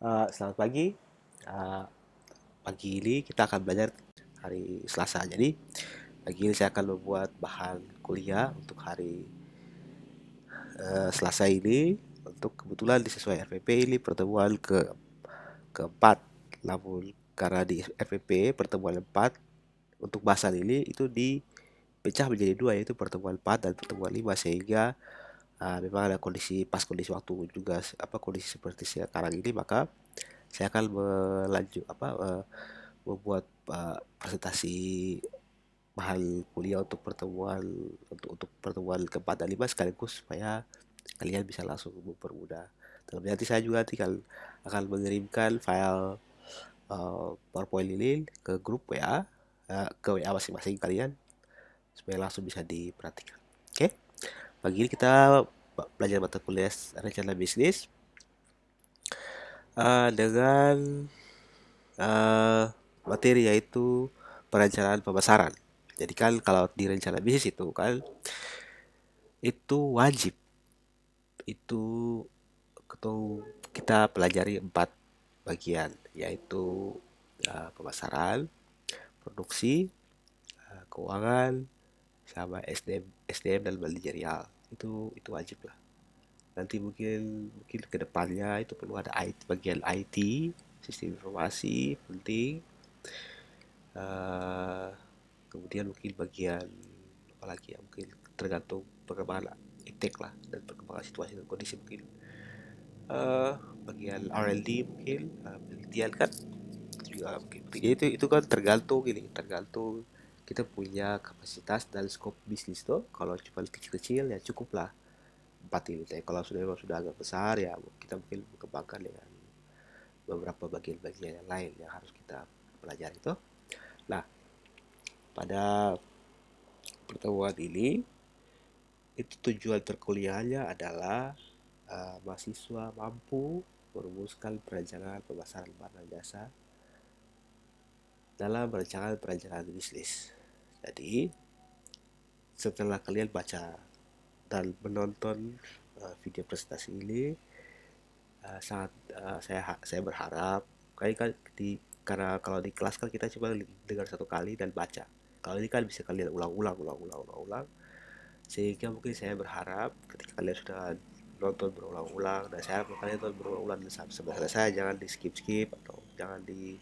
Selamat pagi. Uh, Pagi ini kita akan belajar hari Selasa. Jadi, pagi ini saya akan membuat bahan kuliah untuk hari Selasa ini. Untuk kebetulan disesuai RPP ini pertemuan keempat. Namun karena di RPP pertemuan 4 untuk bahasan ini itu dipecah menjadi dua, yaitu pertemuan 4 dan pertemuan 5, sehingga memang ada kondisi waktu juga kondisi seperti sekarang ini, maka saya akan membuat presentasi bahan kuliah untuk pertemuan keempat dan lima sekaligus supaya kalian bisa langsung mempermudah. Terlebih nanti saya juga akan mengirimkan file PowerPoint ini ke grup WA, ke WA masing-masing kalian supaya langsung bisa diperhatikan. Oke, pagi ini kita belajar mata kuliah rencana bisnis dengan eh, materi yaitu perencanaan pemasaran. Jadi kan kalau di rencana bisnis itu kan itu wajib itu kita pelajari 4 bagian, yaitu pemasaran, produksi, keuangan, sama SDM dan manajerial. Itu wajib lah. Nanti mungkin mungkin kedepannya itu perlu ada bagian IT, sistem informasi penting. eh, Kemudian mungkin bagian apa lagi ya, mungkin tergantung perkembangan iptek lah dan perkembangan situasi dan kondisi, mungkin eh bagian R&D, mungkin penelitian kan juga mungkin. Jadi itu kan tergantung kita punya kapasitas dan skop bisnis tuh. Kalau cuma kecil-kecil ya cukup lah 4 ini. Tapi kalau sudah agak besar ya kita mungkin kembangkan dengan beberapa bagian-bagian yang lain yang harus kita pelajari itu. Nah, pada pertemuan ini itu tujuan perkuliahannya adalah mahasiswa mampu merumuskan perencanaan pemasaran barang dan jasa dalam perencanaan bisnis. Jadi, setelah kalian baca dan menonton video presentasi ini, sangat saya berharap kalian kan karena kalau di kelas kan kita cuma dengar satu kali dan baca. Kalau ini kan bisa kalian ulang-ulang, sehingga mungkin saya berharap ketika kalian sudah nonton berulang-ulang, dan saya harap kalian nonton berulang-ulang sampai selesai, jangan di skip-skip atau jangan di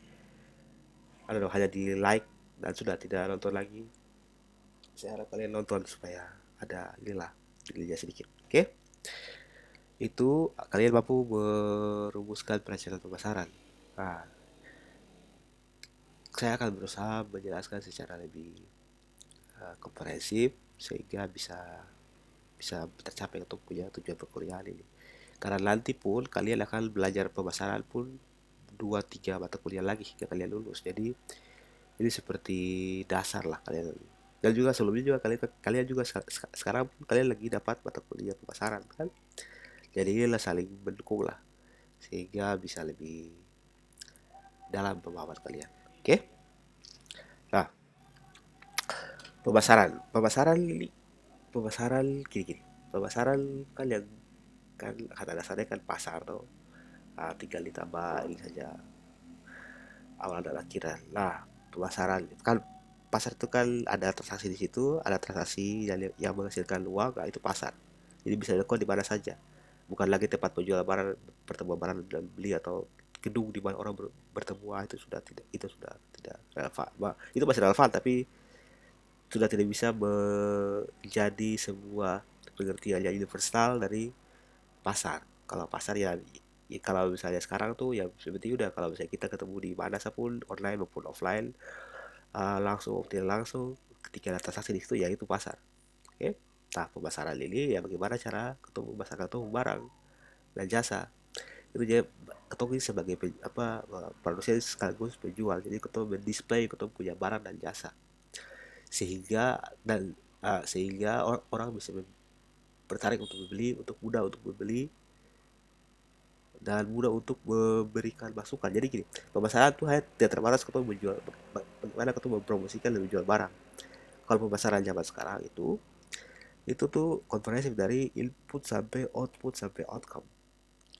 hanya di like dan sudah tidak nonton lagi. Saya harap kalian nonton supaya ada inilah jelinya sedikit. Oke, itu kalian mampu merumuskan perencanaan pemasaran. Nah, saya akan berusaha menjelaskan secara lebih komprehensif sehingga bisa bisa tercapai untuk punya tujuan perkuliahan ini. Karena nanti pun kalian akan belajar pemasaran pun 2 3 mata kuliah lagi hingga kalian lulus. Jadi ini seperti dasar lah kalian. Dan juga sebelumnya juga kalian kalian juga sekarang pun kalian lagi dapat mata kuliah pemasaran kan. Jadi inilah saling mendukung lah sehingga bisa lebih dalam pemahaman kalian. Oke? Nah, pemasaran gini-gini. Pemasaran kan yang kan kata dasarnya kan pasar tuh. Tinggal ditambah ini saja awal dan akhiran. Nah, pemasaran kan, pasar itu kan ada transaksi di situ, ada transaksi yang menghasilkan uang, nah itu pasar. Jadi bisa dilakukan di mana saja. Bukan lagi tempat penjual barang, pertemuan barang dan beli, atau gedung di mana orang bertemu. Itu sudah tidak relevan. Itu masih relevan tapi sudah tidak bisa menjadi sebuah pengertian yang universal dari pasar. Kalau pasar ya kalau misalnya sekarang tuh ya seperti udah, kalau misalnya kita ketemu di mana pun, online maupun offline, langsung tidak langsung, ketika ada transaksi di situ ya itu pasar. Oke. Nah, pemasaran ini ya bagaimana cara ketemu pasar, ketemu barang dan jasa. Itu jadi ketemu ini sebagai produsen sekaligus penjual. Jadi ketemu mendisplay ketemu punya barang dan jasa. Sehingga orang bisa tertarik untuk membeli, untuk mudah untuk membeli dan mudah untuk memberikan masukan. Jadi gini, pemasaran tuh hanya tidak terbatas ketemu menjual, bagaimana ketemu mempromosikan dan menjual barang. Kalau pemasaran zaman sekarang itu tuh komprehensif dari input sampai output sampai outcome.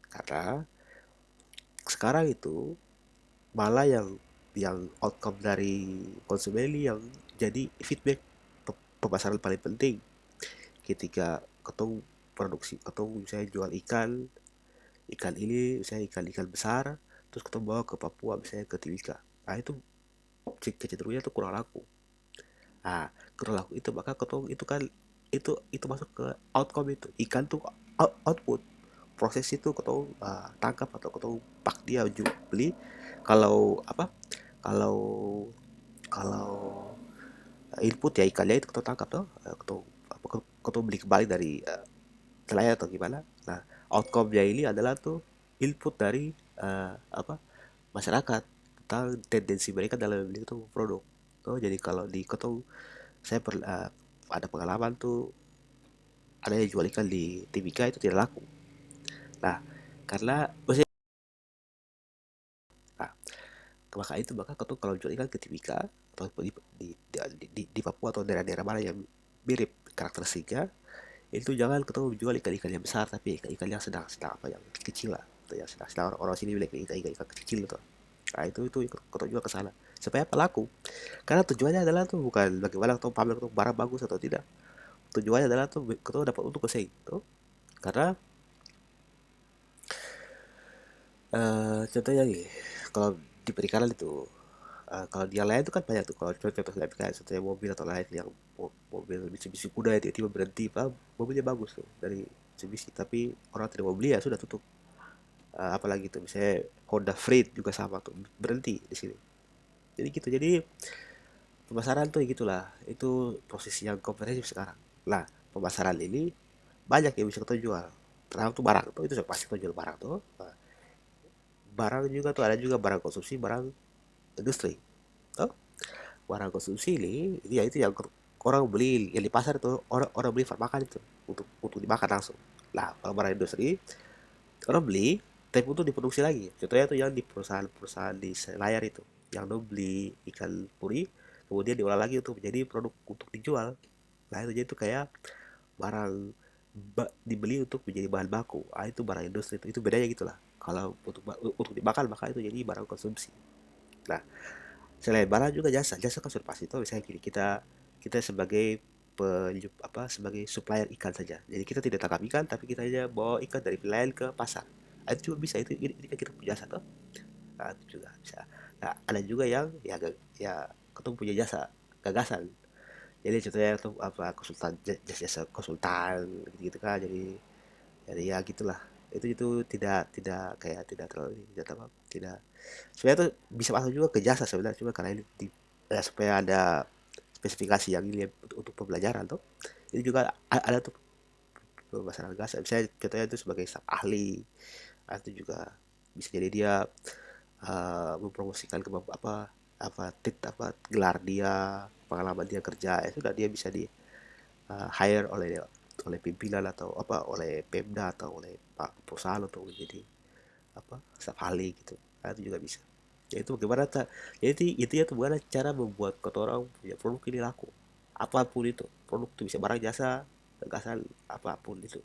Karena sekarang itu malah yang outcome dari konsumen ini yang jadi feedback pemasaran paling penting ketika ketemu produksi atau misalnya jual ikan ini misalnya ikan besar terus ketemu bawa ke Papua misalnya ke Timika. Nah itu kecenderungannya tuh kurang laku. Nah kurang laku itu maka ketemu itu kan itu masuk ke outcome itu ikan tuh output proses itu ketemu tangkap atau ketemu pak dia beli kalau apa kalau kalau input ya ikannya itu ketemu tangkap tuh ketemu beli kembali dari nelayan atau gimana. Nah, outcome-nya ini adalah tuh input dari apa masyarakat tentang tendensi mereka dalam membeli itu produk. Oh, jadi kalau di Kotong ada pengalaman tuh ada yang jual ikan di Timika itu tidak laku. Nah, karena maksudnya nah, maka itu maka Kotong kalau jual ikan ke Timika atau di Papua atau daerah-daerah mana yang mirip karakteristiknya itu jangan ketemu jual ikan-ikan yang besar tapi ikan-ikan yang sedang apa yang kecil lah atau yang sedang orang sini bilang ikan-ikan kecil gitu. Nah itu kau jual ke sana supaya pelaku karena tujuannya adalah tuh bukan bagaimana kau pamer kau barang bagus atau tidak, tujuannya adalah tuh kau dapat untuk kesaing tuh karena contohnya nih kalau di perikanan itu kalau di yang lain itu kan banyak tuh kalau contoh saya kayak contohnya mobil atau lain yang mobil Mitsubishi kuda ya tiba-tiba berhenti pak mobilnya bagus tuh dari Mitsubishi tapi orang tidak mau beli ya sudah tutup. Apalagi tuh misalnya Honda Freed juga sama tuh berhenti di sini jadi gitu jadi pemasaran tuh gitulah itu proses yang komprehensif sekarang. Nah pemasaran ini banyak yang bisa kita jual terang tuh barang tuh itu pasti kita jual barang tuh. Nah, barang juga tuh ada juga barang konsumsi barang industri tuh barang konsumsi ini ya itu yang orang beli yang di pasar itu orang orang beli makan itu untuk dimakan langsung. Nah kalau barang industri orang beli tapi untuk diproduksi lagi contohnya tuh yang di perusahaan-perusahaan di layar itu yang do beli ikan puri kemudian diolah lagi untuk menjadi produk untuk dijual. Nah itu jadi itu kayak barang dibeli untuk menjadi bahan baku itu barang industri itu bedanya gitulah kalau untuk dimakan maka itu jadi barang konsumsi. Nah selain barang juga jasa jasa kan sudah pasti itu misalnya gini kita sebagai sebagai supplier ikan saja jadi kita tidak tangkap ikan tapi kita aja bawa ikan dari nelayan ke pasar. Itu juga bisa ini kan kita punya jasa tuh. Nah, itu juga bisa. Nah ada juga yang ya ketemu punya jasa gagasan jadi contohnya tuh apa konsultan jasa jasa konsultan gitu, gitu kan jadi ya gitulah itu tidak tidak kayak tidak terlalu tidak apa tidak sebenarnya tuh bisa masuk juga ke jasa sebenarnya cuma karena ini ya, supaya ada spesifikasi yang ini untuk pembelajaran tuh ini juga ada tuh pemasaran jasa misalnya contohnya itu sebagai staf ahli. Nah, itu juga bisa jadi dia mempromosikan ke apa gelar dia pengalaman dia kerja ya sudah dia bisa di hire oleh oleh pimpinan atau apa oleh Pemda atau oleh pak perusahaan untuk menjadi apa staf ahli gitu. Nah, itu juga bisa ya itu bagaimana jadi itu ya tuh bagaimana cara membuat kota orang punya produk ini laku apapun itu produk itu bisa barang jasa gagasan apapun itu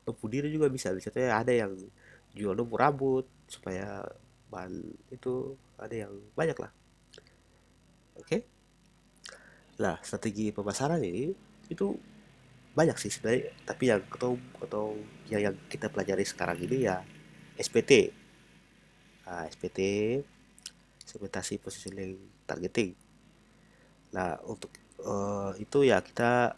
lampu diri juga bisa misalnya ada yang jual lampu rambut supaya bahan itu ada yang banyak lah. Oke lah strategi pemasaran ini itu banyak sih sebenarnya tapi atau yang kita pelajari sekarang ini ya SPT. SPT segmentasi positioning targeting. Nah untuk itu ya kita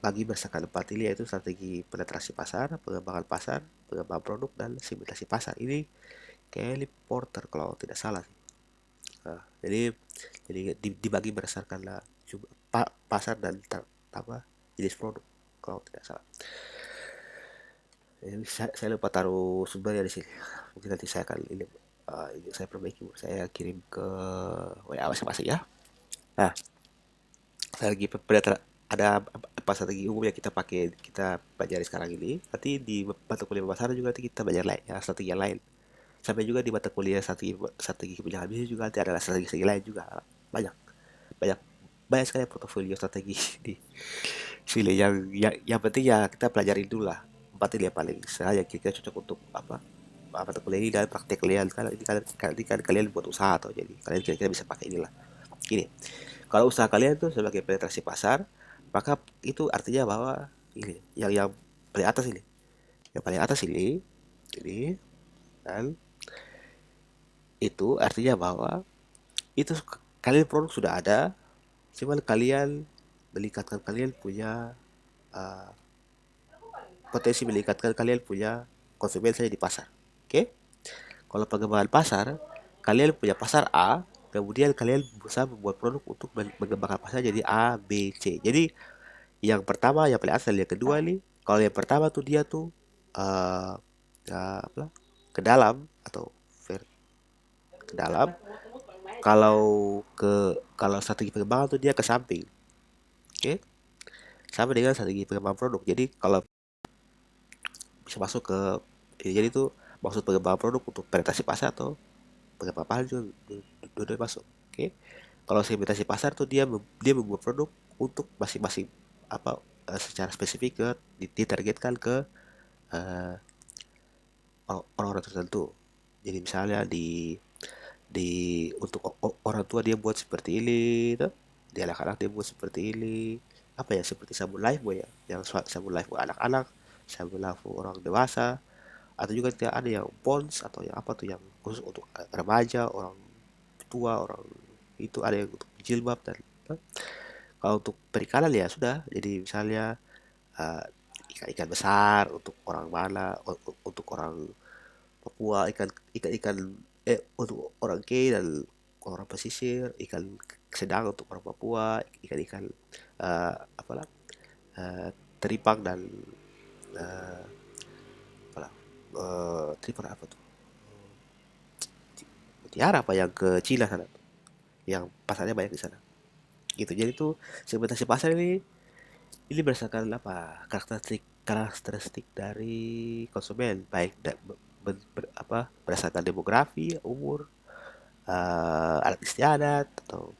bagi berdasarkan 4 ini yaitu strategi penetrasi pasar, pengembangan pasar, pengembangan produk dan segmentasi pasar. Ini Kelly Porter kalau tidak salah. Nah, jadi dibagi berdasarkan lah pasar dan apa jenis produk kalau tidak salah. Jadi saya lupa taruh sumbernya di sini. Mungkin nanti saya akan ini saya perbaiki, saya kirim ke WA masing-masing ya. Nah, saya lagi ada apa strategi umum yang kita pakai kita pelajari sekarang ini. Nanti di mata kuliah pemasaran juga nanti kita belajar lain, ya, strategi yang lain. Sampai juga di mata kuliah strategi kebijakan bisnis juga nanti ada strategi lain juga banyak banyak banyak sekali portofolio strategi di sini yang penting ya kita pelajarin dulu lah empat ini yang paling saya kira cocok untuk apa mata kuliah ini dan praktek kalian kan kalian buat usaha atau jadi kalian kira-kira bisa pakai inilah. Gini, kalau usaha kalian tuh sebagai penetrasi pasar, maka itu artinya bahwa ini yang paling atas ini, yang paling atas ini dan itu artinya bahwa itu kalian produk sudah ada, cuman kalian meningkatkan kalian punya uh, potensi meningkatkan kalian punya konsumen saja di pasar. Oke? Kalau pengembangan pasar, kalian punya pasar A, kemudian kalian berusaha membuat produk untuk mengembangkan pasar jadi A, B, C. Jadi yang pertama, yang paling asal, yang kedua nih, kalau yang pertama tuh dia tuh uh, apa, ke dalam atau ke dalam. Kalau kalau strategi pengembangan tuh dia ke samping. Oke? Sama dengan strategi pengembangan produk. Jadi kalau bisa masuk ke jadi itu maksud pengembangan produk untuk penetrasi pasar atau pengembangan pasar juga dua masuk. Oke. Kalau segmentasi pasar tuh dia membuat produk untuk masing-masing apa secara spesifik ke ditargetkan ke eh, orang-orang tertentu. Jadi misalnya di untuk orang tua dia buat seperti ini tuh. Di anak-anak dia buat seperti ini. Apa ya seperti sabun Lifebuoy ya, yang sabun Lifebuoy anak-anak, sabun Lifebuoy orang dewasa, atau juga ada yang Pons atau yang apa tuh yang khusus untuk remaja, orang tua, orang itu ada yang untuk jilbab dan kalau untuk perikanan ya sudah. Jadi misalnya eh, ikan-ikan besar untuk orang mana, untuk orang Papua, ikan-ikan untuk orang K dan orang pesisir, ikan sedang untuk orang Papua, ikan-ikan apalah teripang dan eh, apalah teripang apa tuh? Mutiara apa yang ke Cina sana tuh, yang pasarnya banyak di sana. Gitu. Jadi tuh segmentasi pasar ini berdasarkan apa? Karakteristik dari konsumen, baik apa berdasarkan demografi, umur, adat istiadat atau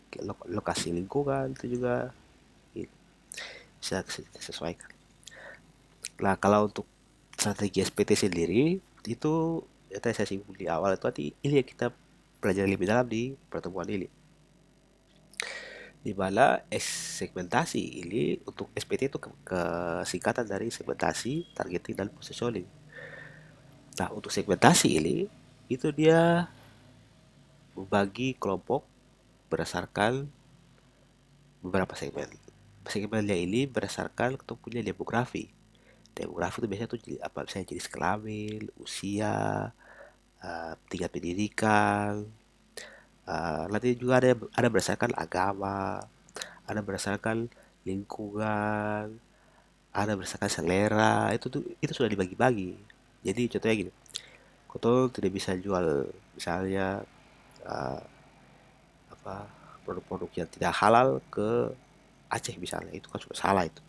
lokasi lingkungan itu juga bisa disesuaikan. Nah, kalau untuk strategi SPT sendiri itu ya tadi saya singgung di awal itu nanti ini yang kita pelajari lebih dalam di pertemuan ini. Di mana segmentasi ini untuk SPT itu kesingkatan dari segmentasi, targeting dan positioning. Nah, untuk segmentasi ini itu dia membagi kelompok berdasarkan beberapa segmen. Segmennya ini berdasarkan kita punya demografi. Demografi itu biasanya tuh apa misalnya jenis kelamin, usia, tingkat pendidikan, nanti juga ada berdasarkan agama, ada berdasarkan lingkungan, ada berdasarkan selera. Itu sudah dibagi-bagi. Jadi contohnya gini, kau tidak bisa jual misalnya uh, apa produk-produk yang tidak halal ke Aceh misalnya, itu kan sudah salah itu.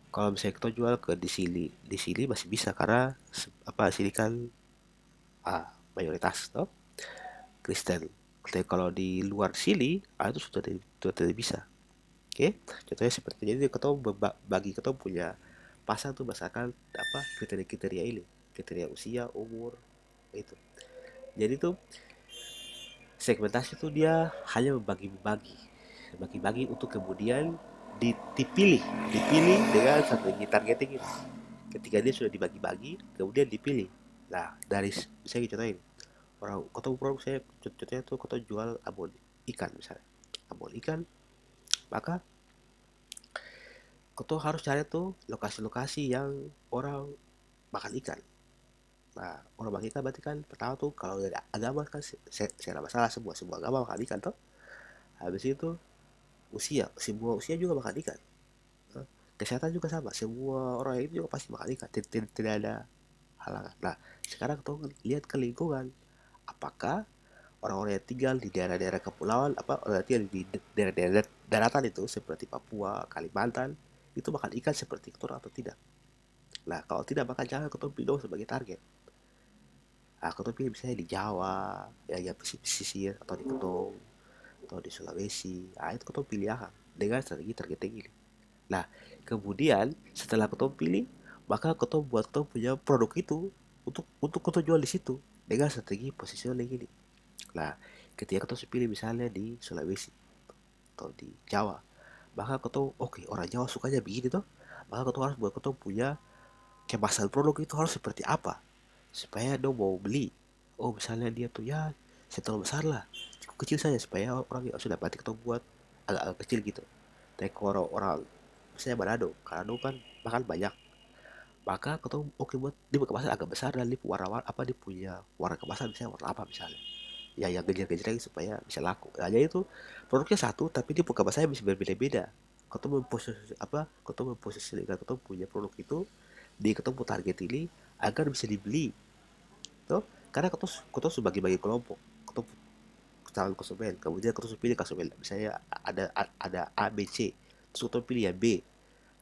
Kalau misalnya kita jual ke di sini masih bisa karena apa sini kan mayoritas toh Kristen. Tapi kalau di luar sini itu sudah tidak bisa. Oke, contohnya seperti jadi kita bagi kita punya pasar tuh berdasarkan apa kriteria-kriteria ini, kriteria usia, umur itu. Jadi tuh segmentasi tuh dia hanya membagi-bagi untuk kemudian dipilih dengan strategi targeting itu. Ketika dia sudah dibagi-bagi, kemudian dipilih. Nah, dari misalnya contohin, orang kota produk saya contohnya tuh kota jual abon ikan misalnya, abon ikan, maka kota harus cari tuh lokasi-lokasi yang orang makan ikan. Nah, orang makan ikan berarti kan pertama tuh kalau dari agama kan saya masalah semua agama makan ikan tuh. Habis itu usia, semua usia juga makan ikan. Kesehatan juga sama, semua orang itu juga pasti makan ikan, tidak ada halangan. Nah, sekarang tuh lihat ke lingkungan, apakah orang-orang yang tinggal di daerah-daerah kepulauan, apa orang yang tinggal di daerah-daerah daratan itu seperti Papua, Kalimantan, itu makan ikan seperti itu atau tidak? Nah, kalau tidak maka jangan ketemu pilih sebagai target. Nah, ketemu pilih misalnya di Jawa, ya pesisir atau di Ketong atau di Sulawesi. Nah, itu ketemu pilih akan dengan strategi targeting ini. Nah, kemudian setelah ketemu pilih, maka ketemu buat ketemu punya produk itu. untuk kita jual di situ dengan strategi positioning ini. Nah, ketika kita pilih misalnya di Sulawesi atau di Jawa, maka kita oke, orang Jawa sukanya begini tuh, maka kita harus buat kita punya kemasan produk itu harus seperti apa supaya dia mau beli. Oh, misalnya dia tuh ya setol besar lah, cukup kecil saja supaya orang yang sudah berarti kita buat agak-agak kecil gitu. Tapi kalau orang misalnya Manado kan makan banyak, maka kita oke buat dia kemasan agak besar dan dia warna apa, dia punya warna kemasan misalnya warna apa misalnya ya yang gejreng-gejreng supaya bisa laku. Nah, jadi itu produknya satu tapi dia kemasannya bisa berbeda-beda. Kita memposisi apa, kita memposisikan kita punya produk itu di ketemu target ini agar bisa dibeli tuh, karena kita sudah bagi-bagi kelompok, kita calon konsumen, kemudian kita pilih konsumen misalnya ada A B C, terus kita pilih yang B.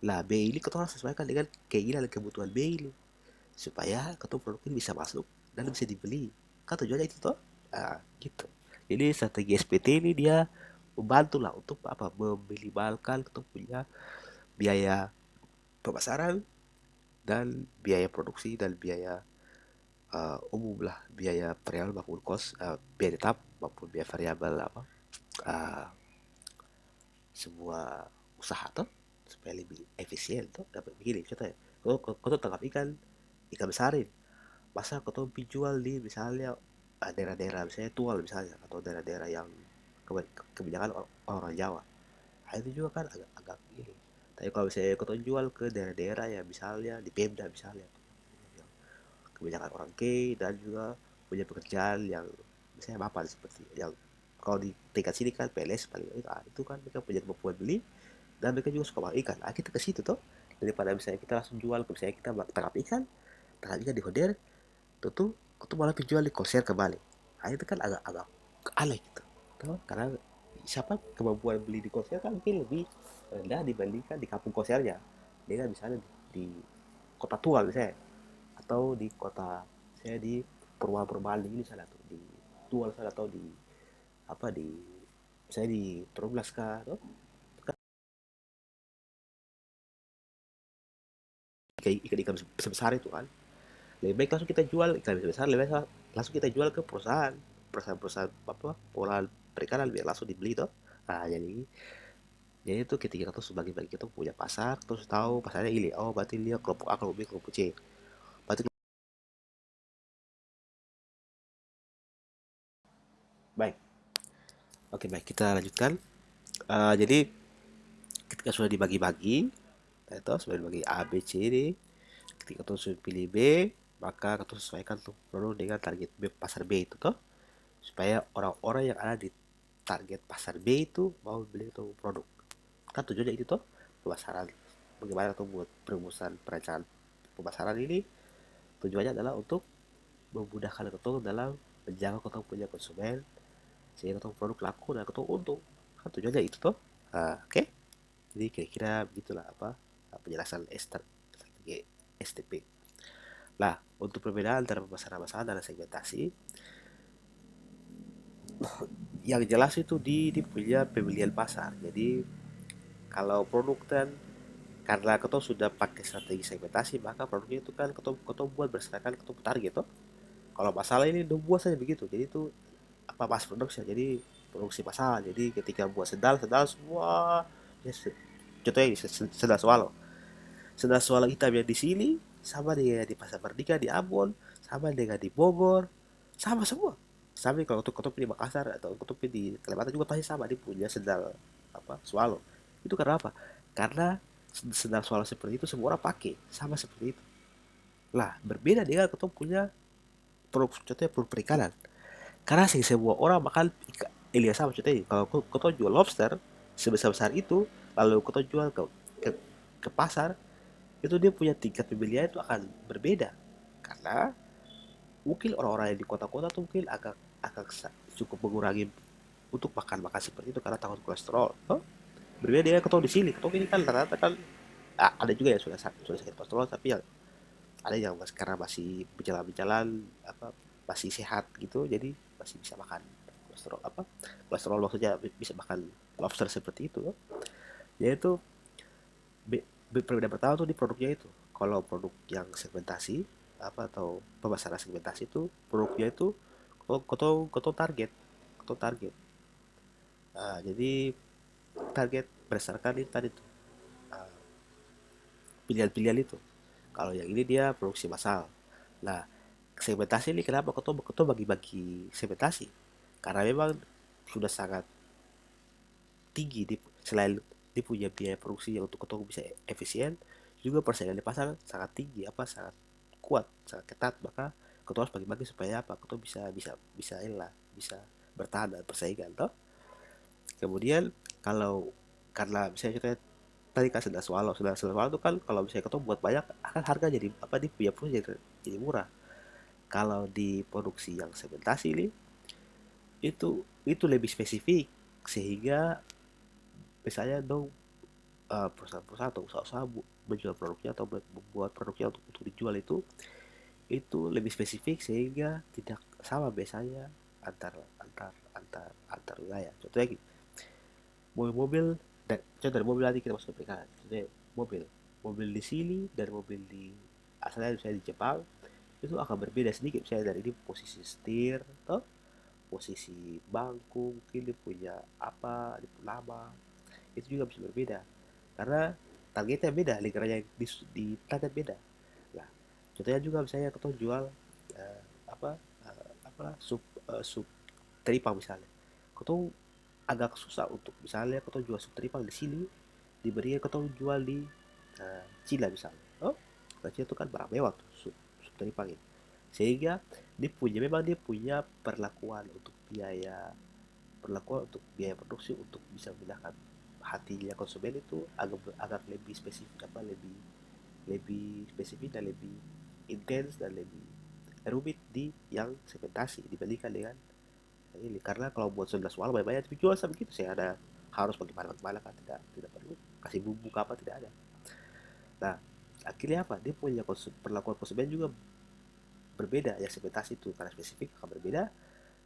Lah B ini kita harus sesuaikan dengan keinginan dan kebutuhan B ini supaya kita produk ini bisa masuk dan bisa dibeli, kan tujuannya itu toh. Nah, gitu. Jadi strategi SPT ini dia membantu lah untuk apa, meminimalkan kita punya biaya pemasaran dan biaya produksi dan biaya umum lah, biaya variabel maupun cost, biaya tetap maupun biaya variabel apa, uh, sebuah usaha tuh supaya lebih efisien tuh. Dapat begini contohnya, kau tangkap ikan besarin, masa kau jual di misalnya daerah-daerah misalnya Tual misalnya atau daerah-daerah yang kebanyakan orang Jawa. Nah, itu juga kan agak ini. Tapi kalau misalnya kau jual ke daerah-daerah yang misalnya di Pemda misalnya, kebanyakan orang key dan juga punya pekerjaan yang misalnya mapan seperti yang kalau di tingkat sini kan PNS paling itu kan mereka punya kemampuan beli dan mereka juga suka makan ikan. Kita ke situ tuh daripada misalnya kita langsung jual ke misalnya kita tangkap ikan di Hoder, itu malah penjual di konser kembali. Itu kan agak-agak aneh gitu tuh, karena siapa kemampuan beli di konser kan mungkin lebih rendah dibandingkan di kampung konsernya dengan misalnya di kota tua misalnya atau di kota saya di perumahan-perumahan ini sana tuh di Tual sana atau di apa di saya di Teroblas kah tuh kan ikan-ikan sebesar itu kan lebih baik langsung kita jual ikan sebesar, lebih baik langsung kita jual ke perusahaan apa pengolahan perikanan biar langsung dibeli tuh. Nah, jadi itu ketika kita sebagai bagi kita punya pasar terus tahu pasarnya ini, oh berarti dia kelompok A, kelompok B, kelompok C, berarti baik. Oke, baik, kita lanjutkan. Jadi ketika sudah dibagi-bagi, itu sudah dibagi A, B, C ini, ketika kita sudah pilih B, maka kita sesuaikan tuh produk dengan target B, pasar B itu tuh, supaya orang-orang yang ada di target pasar B itu mau beli itu produk. Kan tujuannya itu tuh pemasaran. Bagaimana tuh buat perumusan perencanaan pemasaran ini, tujuannya adalah untuk memudahkan kita dalam menjaga kita punya konsumen sehingga kita produk laku dan kita untung. Kan tujuannya itu tuh. Oke. Jadi kira-kira begitulah apa penjelasan strategi STP. Nah, untuk perbedaan antara pemasaran dan segmentasi, yang jelas itu di punya pemilihan pasar. Jadi kalau produk dan karena kita sudah pakai strategi segmentasi, maka produknya itu kan kita buat berdasarkan kita target toh. Kalau masalah ini udah buat saja begitu. Jadi itu apa mass production. Jadi produksi masalah. Jadi ketika buat sendal semua ya, contohnya ini sendal swallow. Sendal swallow hitam yang di sini sama dengan di Pasar Merdeka di Ambon, sama dengan di Bogor, sama semua. Sampai kalau untuk pilih Makassar atau untuk di Kalimantan juga pasti sama, dia punya sendal apa swallow. Itu karena apa? Karena sendal swallow seperti itu semua orang pakai sama seperti itu. Lah berbeda dengan kita punya produk, contohnya produk perikanan. Karena sih semua orang makan ikan, sama contohnya kalau kau jual lobster sebesar besar itu, lalu kau jual ke, ke pasar, itu dia punya tingkat pembelian itu akan berbeda. Karena mungkin orang-orang yang di kota-kota tuh mungkin agak agak cukup mengurangi untuk makan-makan seperti itu karena takut kolesterol. Oh, berbeda dengan ketemu di sini. Ketemu ini kan rata-rata kan ada juga yang sudah sakit kolesterol tapi yang ada yang karena masih berjalan-jalan apa masih sehat gitu jadi masih bisa makan kolesterol apa kolesterol maksudnya bisa makan lobster seperti itu. Yaitu perbedaan pertama tuh di produknya itu. Kalau produk yang segmentasi apa atau pemasaran segmentasi itu produknya itu kau target, kau target. Jadi target berdasarkan itu tadi tuh, ah, pilihan-pilihan itu. Kalau yang ini dia produksi massal. Nah, segmentasi ini kenapa kau bagi-bagi segmentasi? Karena memang sudah sangat tinggi di, selain dia punya biaya produksi yang untuk kau bisa efisien, juga persaingan di pasar sangat tinggi, apa sangat kuat, sangat ketat. Maka kau harus bagi-bagi supaya apa? Kau bisa bisa bisa lah, bisa bertahan dalam persaingan toh. Kemudian kalau karena misalnya kita tadi kan sedang swallow itu kan kalau misalnya kita buat banyak akan harga jadi apa di punya produksi jadi murah. Kalau di produksi yang segmentasi ini itu lebih spesifik sehingga misalnya dong perusahaan-perusahaan atau usaha-usaha menjual produknya atau membuat produknya untuk dijual itu lebih spesifik sehingga tidak sama biasanya antar antar antar wilayah. Contohnya gini, mobil-mobil dan contoh dari mobil nanti kita masuk ke pernikahan. Contohnya mobil mobil di sini dan mobil di asalnya misalnya di Jepang itu akan berbeda sedikit, misalnya dari ini posisi setir atau posisi bangku, mungkin dia punya apa dia punya lama, itu juga bisa berbeda karena targetnya beda, lingkarannya di target beda. Nah, contohnya juga misalnya kita jual eh, apa apa sub teripang misalnya, kita agak susah untuk misalnya kita jual sub teripang di sini dibandingkan kita jual di Cina misalnya. Oh, Cina itu kan barang mewah tuh sub teripang ini, sehingga memang dia punya perlakuan untuk biaya produksi untuk bisa memindahkan hatinya konsumen itu agak agak lebih spesifik, apa lebih lebih spesifik dan lebih intens dan lebih rumit di yang segmentasi dibandingkan dengan ini. Karena kalau buat 11 walau banyak tapi jual sama gitu, saya ada harus bagaimana kan tidak perlu kasih bumbu apa tidak ada. Nah, akhirnya apa, dia punya perlakuan konsumen juga berbeda, yang segmentasi itu karena spesifik akan berbeda.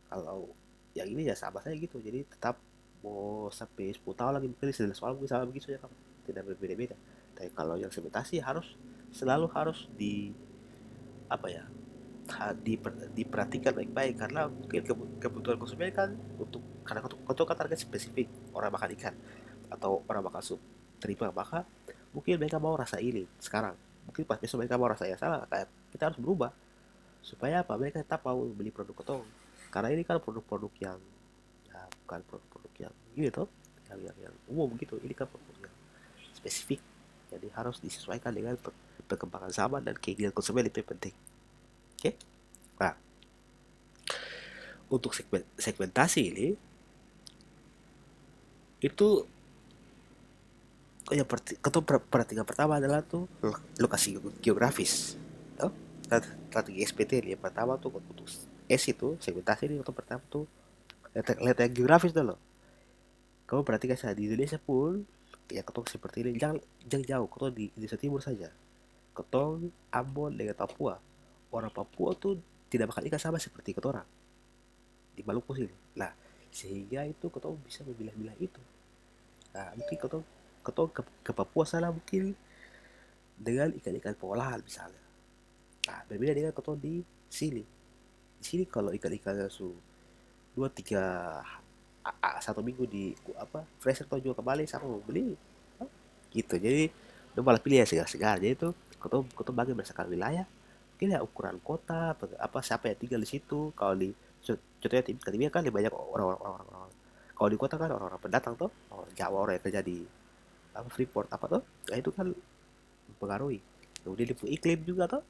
Kalau yang ini ya sama saja gitu, jadi tetap mau sampai 10 tahun lagi mungkin sedang soal mungkin sama begitu ya kan, tidak berbeda-beda. Tapi kalau yang segmentasi selalu harus di apa ya, diperhatikan baik-baik karena mungkin kebutuhan konsumen kan untuk karena untuk kan target spesifik orang makan ikan atau orang makan sup terima, maka mungkin mereka mau rasa ini sekarang, mungkin pas besok mereka mau rasa yang salah, kayak kita harus berubah supaya apa mereka tetap mau beli produk kotong, karena ini kan produk-produk yang ya, bukan produk-produk yang ini tuh yang umum gitu, ini kan produk yang spesifik, jadi harus disesuaikan dengan perkembangan zaman dan keinginan konsumen, itu yang penting. Oke, okay? Nah, untuk segmentasi ini itu yang perhatikan pertama adalah tuh lokasi geografis. Oh, strategi SPT ini yang pertama tuh untuk S itu segmentasi ini untuk pertama tuh letak geografis dulu. Kamu perhatikan saja di Indonesia pun ya ketong seperti ini, jangan jauh, ketong di Indonesia Timur saja, ketong Ambon dengan Papua, orang Papua tuh tidak makan ikan sama seperti ketong orang di Maluku sini. Nah, sehingga itu ketong bisa memilah-milah itu. Nah, mungkin ketong ketong ke Papua sana mungkin dengan ikan-ikan pengolahan misalnya. Nah, berbeda dengan ketong di sini. Di sini kalau ikan-ikannya su 2 3 satu minggu di apa freezer atau jual kembali, siapa mau beli. Oh, gitu, jadi lu malah pilih yang segar-segar. Jadi itu ketong bagi berdasarkan wilayah, mungkin ya ukuran kota apa siapa yang tinggal di situ. Kalau di contohnya timnya kan lebih banyak orang-orang, kalau di kota kan orang-orang pendatang tuh, orang Jawa, orang yang kerja di apa Freeport apa tuh, nah itu kan mempengaruhi. Kemudian di iklim juga tuh,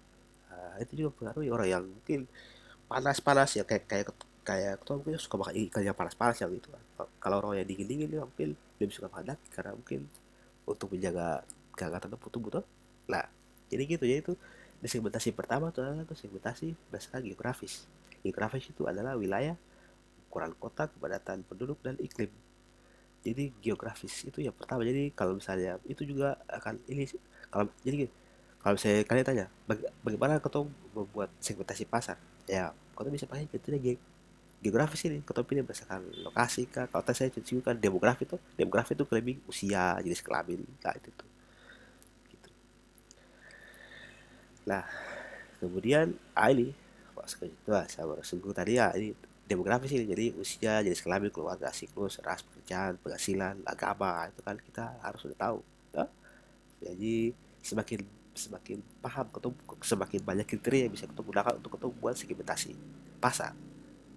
nah, itu juga mempengaruhi orang yang mungkin panas-panas ya, kayak kayak kayak tuh mungkin suka makan ikan yang panas-panas yang gitu kan. Kalau orang yang dingin-dingin dia mungkin lebih suka makan daging karena mungkin untuk menjaga kehangatan tubuh tuh. Nah, jadi gitu, jadi itu di segmentasi pertama tuh adalah tuh segmentasi berdasarkan geografis. Geografis itu adalah wilayah, ukuran kota, kepadatan penduduk dan iklim. Jadi geografis itu yang pertama. Jadi kalau misalnya itu juga akan ini kalau jadi kalau misalnya kalian tanya bagaimana kau membuat segmentasi pasar, ya kau bisa pakai metode geografis ini. Kau pilih berdasarkan lokasi kah, kalau tadi saya kan demografi itu lebih usia, jenis kelamin, nah itu tuh gitu. Nah, Kemudian ini saya baru singgung tadi ya, ini demografis ini, jadi usia, jenis kelamin, keluarga, siklus, ras, pekerjaan, penghasilan, agama, itu kan kita harus sudah tahu ya. Jadi semakin semakin paham ketemu, semakin banyak kriteria yang bisa kita gunakan untuk ketemu buat segmentasi pasar.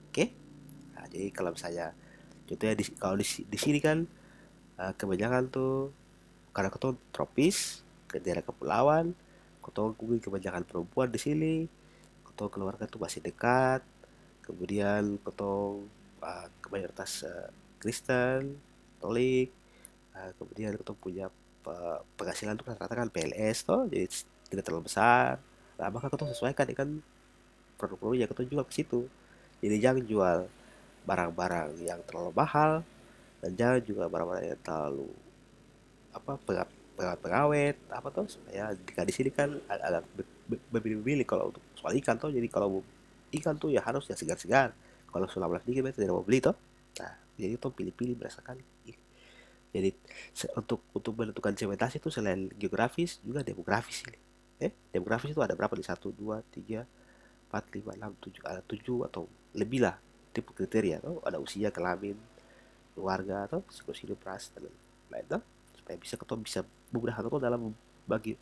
Oke. Nah, jadi kalau misalnya contohnya kalau di sini kan kebanyakan tuh karena ketemu tropis ke daerah kepulauan, ketemu mungkin kebanyakan perempuan di sini, ketemu keluarga tuh masih dekat, kemudian ketemu mayoritas Kristen, Katolik, kemudian ketemu punya penghasilan tuh rata-rata kan PLS toh, jadi tidak terlalu besar. Nah, maka ketemu sesuaikan dengan produk-produk yang ketemu jual ke situ. Jadi jangan jual barang-barang yang terlalu mahal, dan jangan juga barang-barang yang terlalu apa pengawet apa tuh, supaya di sini kan agak memilih kalau untuk soal ikan tuh. Jadi kalau ikan tuh ya harus yang segar-segar, kalau sudah belas dikit berarti tidak mau beli tuh. Nah, jadi tuh pilih-pilih berdasarkan jadi untuk menentukan segmentasi itu selain geografis juga demografis ini. Demografis itu ada berapa di 1, 2, 3, 4, 5, 6, 7, ada 7 atau lebih lah tipe kriteria tuh. Ada usia, kelamin, keluarga atau siklus hidup, ras dan lain tuh, supaya bisa ketemu bisa memudahkan ketemu dalam membagi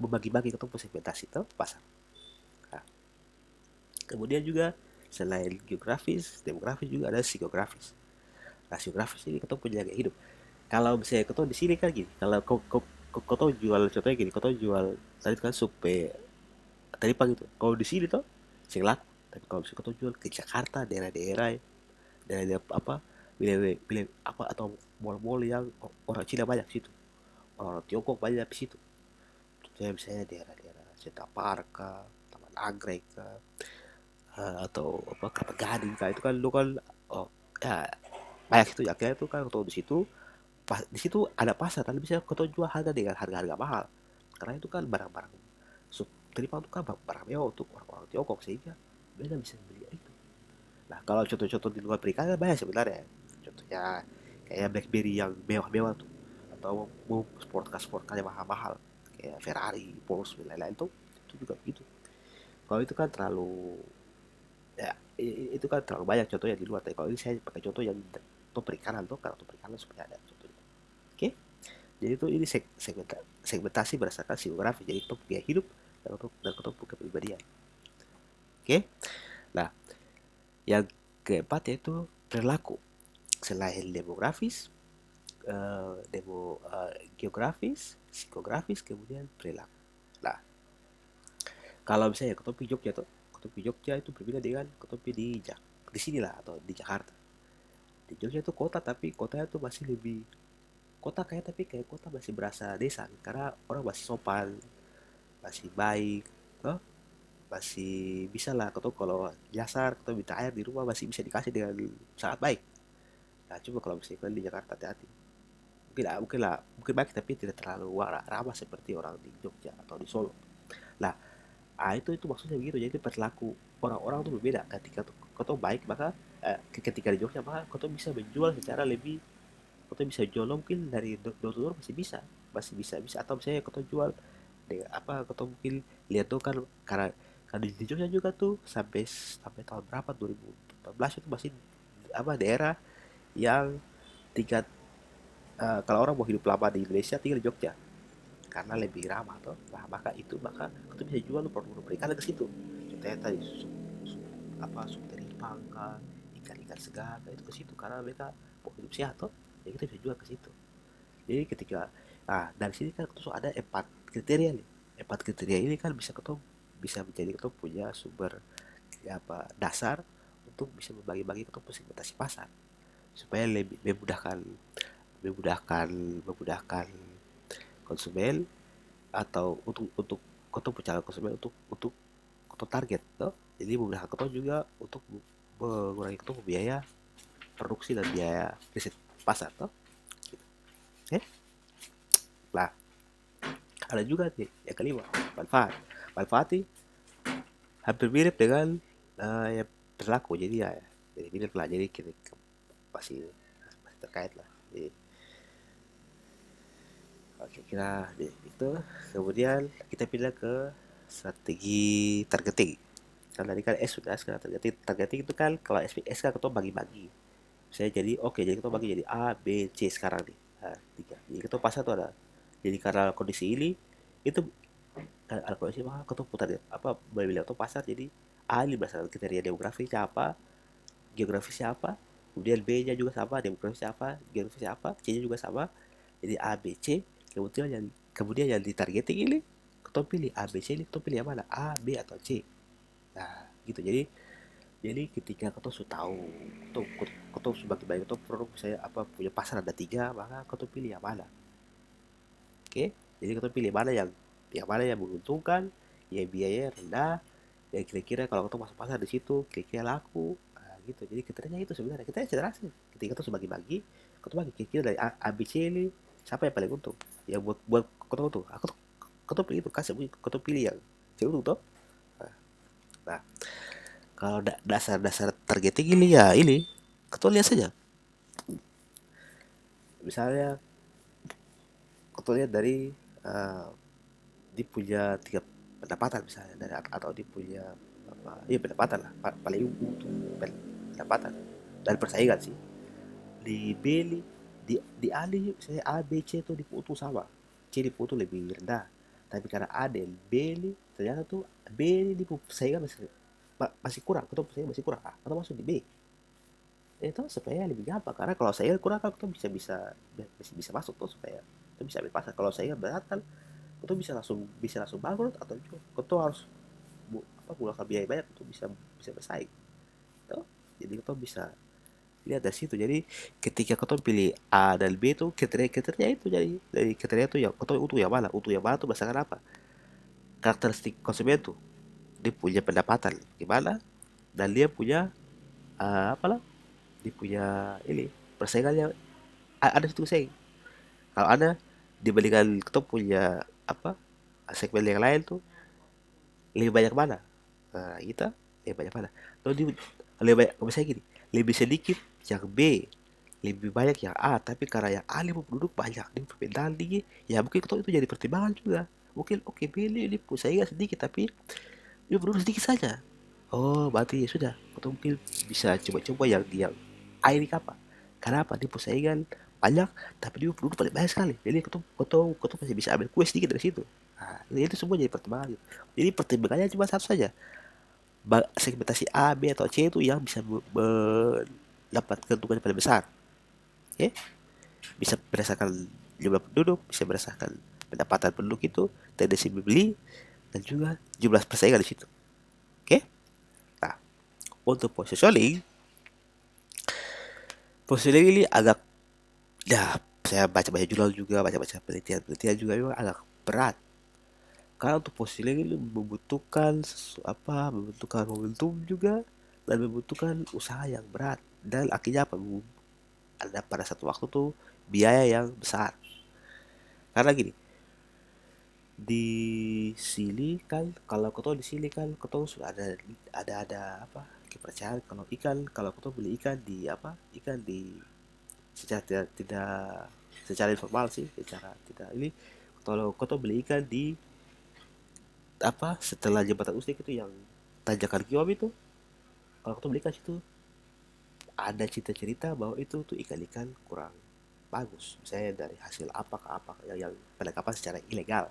membagi-bagi ketemu segmentasi itu pasar. Nah, kemudian juga selain geografis, demografis juga ada psikografis. Nah, psikografis ini ketemu punya gaya hidup. Kalau misalnya ketemu di sini kan gini, kalau kau tahu jual, contohnya gini, kau tahu jual tadi kan supe tadi pagi tuh. Kalau di sini tuh sing laku, tapi kalau misalnya kau tahu jual ke Jakarta, daerah-daerah daerah apa, wilayah apa atau mall-mall yang orang Cina banyak situ, orang Tiongkok banyak di situ. Contohnya misalnya daerah-daerah Ceta Park, Taman Anggrek, atau apa Kelapa Gading kah, itu kan lu kan oh ya banyak itu ya, akhirnya itu kan kalau di situ di situ ada pasar, tapi bisa kau jual harga dengan harga-harga mahal, karena itu kan barang-barang terima itu kan barang mewah untuk orang-orang Tiongkok, sehingga mereka bisa beli itu. Nah, kalau contoh-contoh di luar perikanan banyak sebenarnya. Contohnya kayak BlackBerry yang mewah-mewah tuh, atau mau sport car yang mahal-mahal kayak Ferrari, Porsche dan lain-lain tuh, itu juga begitu. Kalau itu kan terlalu ya itu kan terlalu banyak contohnya di luar. Tapi kalau ini saya pakai contoh yang untuk perikanan tuh, kalau untuk perikanan sebenarnya ada contohnya. Oke, jadi itu ini segmentasi berdasarkan geografi. Jadi itu gaya hidup dan untuk kepribadian. Oke, nah yang keempat yaitu perilaku. Selain demografis, geografis, psikografis, kemudian perilaku. Nah, kalau misalnya Kotopi Jogja tuh, Kotopi Jogja itu berbeda dengan Kotopi di sini lah atau di Jakarta. Di Jogja itu kota, tapi kotanya tuh masih lebih kota kayak, tapi kayak kota masih berasa desa, karena orang masih sopan, masih baik, oh, masih bisa lah kau kalau nyasar atau minta air di rumah masih bisa dikasih dengan sangat baik. Nah, coba kalau misalnya di Jakarta, hati-hati. Mungkin baik tapi tidak terlalu ramah seperti orang di Jogja atau di Solo. Nah, itu maksudnya begitu. Jadi perilaku orang-orang tuh berbeda. Ketika kau tuh baik, maka ketika di Jogja maka kau tuh bisa menjual secara lebih, kau tuh bisa jual mungkin dari door to door masih bisa atau misalnya kau tuh jual dengan apa, kau tuh mungkin lihat tuh kan, karena di Jogja juga tuh sampai sampai tahun berapa 2014 itu masih apa daerah yang tingkat kalau orang mau hidup lama di Indonesia tinggal di Jogja karena lebih ramah tuh. Nah, maka itu bisa jual produk-produk perikanan ke situ. Contohnya tadi sup teripang, ikan-ikan segar itu ke situ karena mereka mau hidup sehat tuh. Ya kita bisa jual ke situ. Jadi ketika dari sini kan terus ada empat kriteria nih. Empat kriteria ini kan bisa menjadi ketemu punya sumber apa dasar untuk bisa membagi-bagi ketemu segmentasi pasar supaya lebih memudahkan memudahkan konsumen, atau untuk ketemu calon konsumen, untuk target toh. Jadi memudahkan ketemu juga untuk mengurangi ketemu biaya produksi dan biaya riset pasar toh. Oke. Nah, ada juga nih yang kelima, manfaat. Manfaat ini hampir mirip dengan yang berlaku, jadi ya jadi mirip lah, jadi kita masih terkait lah. Jadi oke, kira itu. Kemudian kita pindah ke strategi targeting. Kan tadi kan S sudah, sekarang targeting itu kan kalau SPS kan kita bagi-bagi. Saya jadi oke, jadi kita bagi jadi A, B, C sekarang nih. Nah, tiga. Jadi kita pasar tuh ada. Jadi karena kondisi ini itu ada kondisi mah kita putar apa beli atau pasar jadi A ini berdasarkan kriteria demografisnya apa, geografisnya apa, kemudian B-nya juga sama, demografisnya apa, geografisnya apa, C-nya juga sama. Jadi A, B, C, kemudian yang ditargeting ini kita pilih A, B, C ini kita pilih yang mana? A, B atau C. Nah, gitu. Jadi ketika kau sudah tahu kau sebagai baik kau produk saya apa punya pasar ada tiga, maka kau pilih yang mana. Oke, jadi kau pilih mana yang menguntungkan, yang biaya rendah, yang kira-kira kalau kau masuk pasar di situ kira-kira laku. Nah, gitu. Jadi kriteria itu sebenarnya kita sederhana. Ketika kau bagi-bagi, kau bagi kira-kira dari A, B, C ini siapa yang paling untung. Ya buat kau tahu tuh, kau pilih itu, kasih kau pilih yang untung tuh. Nah, kalau dasar-dasar targeting ini ya ini, kau lihat saja. Misalnya kau lihat dari uh, dia punya tiga pendapatan misalnya dari atau dia punya apa iya pendapatan lah paling untung pendapatan dan persaingan sih di B di A nih saya A B C tuh diputus sama C diputus lebih rendah tapi karena A dan B nih ternyata tuh B ini di persaingan masih kurang atau persaingan masih kurang atau masuk di B itu supaya lebih gampang karena kalau saya kurang kan itu bisa masuk tuh supaya itu bisa ambil pasar kalau saya berat kan itu bisa langsung bangkrut atau itu harus menggunakan biaya banyak untuk bisa bisa bersaing tuh jadi kita bisa lihat dari situ jadi ketika kita pilih A dan B itu kriteria itu jadi dari kriteria itu yang kita utuh yang mana tuh berdasarkan apa karakteristik konsumen tuh dia punya pendapatan gimana dan dia punya apalah dia punya ini persaingannya ada situ saya kalau ada dibandingkan kita punya apa segmen yang lain tuh lebih banyak mana kita lebih banyak mana kalau di lebih banyak misalnya gini lebih sedikit yang B lebih banyak yang A tapi karena yang A ini penduduk banyak ini permintaan tinggi ya mungkin itu jadi pertimbangan juga mungkin oke B ini persaingan sedikit tapi ini penduduk sedikit saja oh berarti ya sudah atau mungkin bisa coba-coba yang A ini apa kenapa dia persaingan banyak tapi dia penduduk paling banyak sekali jadi kau masih bisa ambil kue sedikit dari situ nah, itu semua jadi pertimbangan gitu. Jadi pertimbangannya cuma satu saja segmentasi A, B atau C itu yang bisa mendapatkan keuntungan yang paling besar. Oke? Bisa berdasarkan jumlah penduduk, bisa berdasarkan pendapatan penduduk itu, tendensi membeli, dan juga jumlah persaingan di situ. Oke? Nah, untuk positioning ini agak, ya saya baca-baca jurnal juga, baca-baca penelitian juga memang agak berat. Karena untuk positioning ini membutuhkan momentum juga dan membutuhkan usaha yang berat dan akhirnya apa ada pada satu waktu tuh biaya yang besar karena gini di sini kan kalau kau tahu di sini kan kau tahu sudah ada apa kepercayaan kalau kau tahu beli ikan di apa ikan di secara tidak secara informal sih secara tidak ini kalau kau tahu beli ikan di apa setelah jembatan Ustik itu yang tanjakan Kiwam itu kalau kau tahu beli ikan situ ada cerita-cerita bahwa itu tuh ikan-ikan kurang bagus misalnya dari hasil apa ke apa yang penangkapan secara ilegal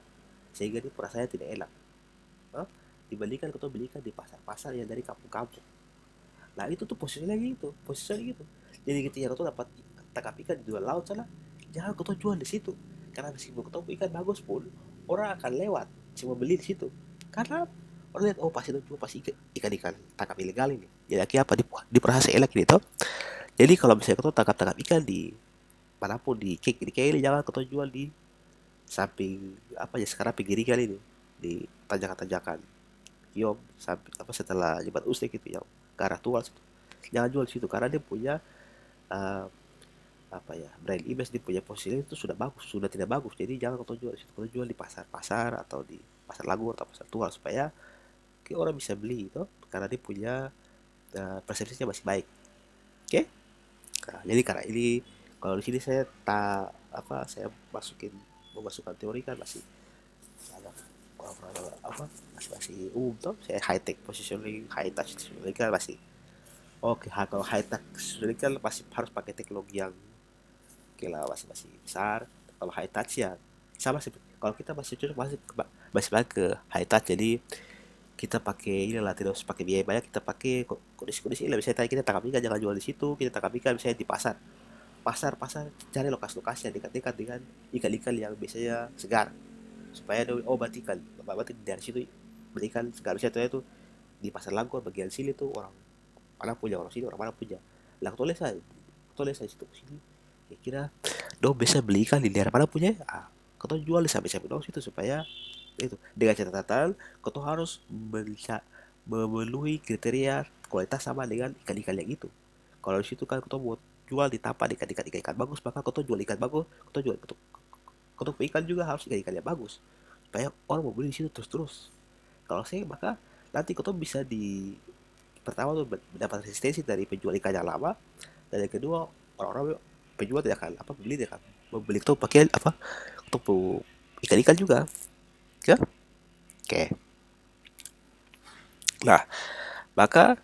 sehingga dia perasaannya tidak enak. Hah? Dibandingkan kita beli ikan di pasar-pasar yang dari kampung-kampung nah itu tuh posisinya gitu jadi ketika kita dapat tangkap ikan di luar laut sana jangan kita jual di situ karena meskipun kita ikan bagus pun orang akan lewat cuma beli di situ karena orang lihat oh pasti itu cuma pasti ikan-ikan tangkap ilegal ini jadi akhirnya apa di perasa elak gitu jadi kalau misalnya kita tangkap ikan di manapun di KL jangan kau jual di samping apa ya sekarang pinggir kali ini di tanjakan-tanjakan Kiom sampai apa setelah jembatan Ustik gitu yang ke arah Tual situ. Jangan jual di situ karena dia punya uh, apa ya brand image dia punya posisi itu sudah bagus sudah tidak bagus jadi jangan kau jual di situ kau jual di pasar-pasar atau di pasar Lagu atau pasar Tual supaya orang bisa beli itu karena dia punya persepsinya masih baik oke okay? Nah, jadi karena ini kalau di sini saya tak apa saya memasukkan teori kan masih agak apa masih umum tuh, saya high tech positioning, high touch positioning kan masih oke. Kalau high tech positioning kan masih harus pakai teknologi yang oke lah, masih masih besar. Kalau high touch ya sama sih, kalau kita masih cocok masih balik ke high touch. Jadi kita pakai inilah, tidak usah pakai biaya banyak, kita pakai kondisi-kondisi lah. Misalnya tadi kita tangkap ikan jangan jual di situ, kita tangkap ikan misalnya di pasar, pasar cari lokasi-lokasi yang dekat-dekat dengan ikan-ikan yang biasanya segar, supaya ada oh berarti dari situ berikan segar. Misalnya itu di pasar Langkor bagian sini tuh orang mana punya, orang sini orang mana punya, lah tulis saya situ sini kira-kira dong bisa beli ikan di daerah mana punya, kau jual sampai dong situ, supaya itu dengan catatan kau harus bisa memenuhi kriteria kualitas sama dengan ikan-ikan yang itu. Kalau di situ kan kau buat jual di tapak ikan bagus, maka kau jual ikan bagus, kau jual kau ikan juga harus ikan-ikan yang bagus, supaya orang mau beli di situ terus-terus. Kalau saya maka nanti kau bisa di pertama tuh mendapat resistensi dari penjual ikan yang lama, dan yang kedua orang-orang penjual tidak akan apa beli, tidak akan membeli tuh pakai apa untuk ikan-ikan juga ya. Oke, nah maka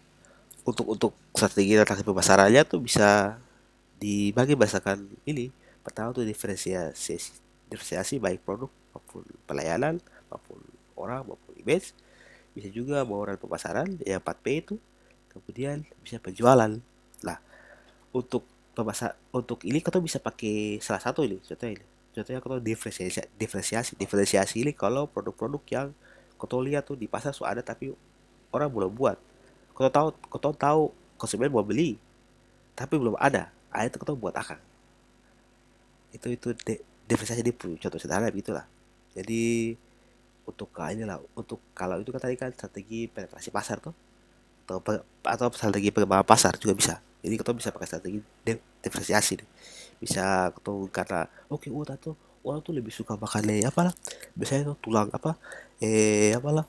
untuk strategi transaksi pemasarannya tuh bisa dibagi berdasarkan ini. Pertama tuh diferensiasi baik produk maupun pelayanan maupun orang maupun image. Bisa juga moral pemasaran yang 4P itu. Kemudian bisa penjualan. Nah, untuk untuk ini kita bisa pakai salah satu ini, contohnya kita diferensiasi ini kalau produk-produk yang kau lihat tuh di pasar sudah ada tapi orang belum buat. Kau tahu konsumen mau beli tapi belum ada, itu kau buat akang. Itu diferensiasi di contoh sederhana begitulah. Jadi untuk inilah, untuk kalau itu kan tadi kan strategi penetrasi pasar tuh, atau strategi pengembangan pasar juga bisa. Jadi kita bisa pakai strategi diferensiasi nih. Bisa tuh karena oke, tuh orang tuh lebih suka makan apa lah, biasanya tuh tulang apa apalah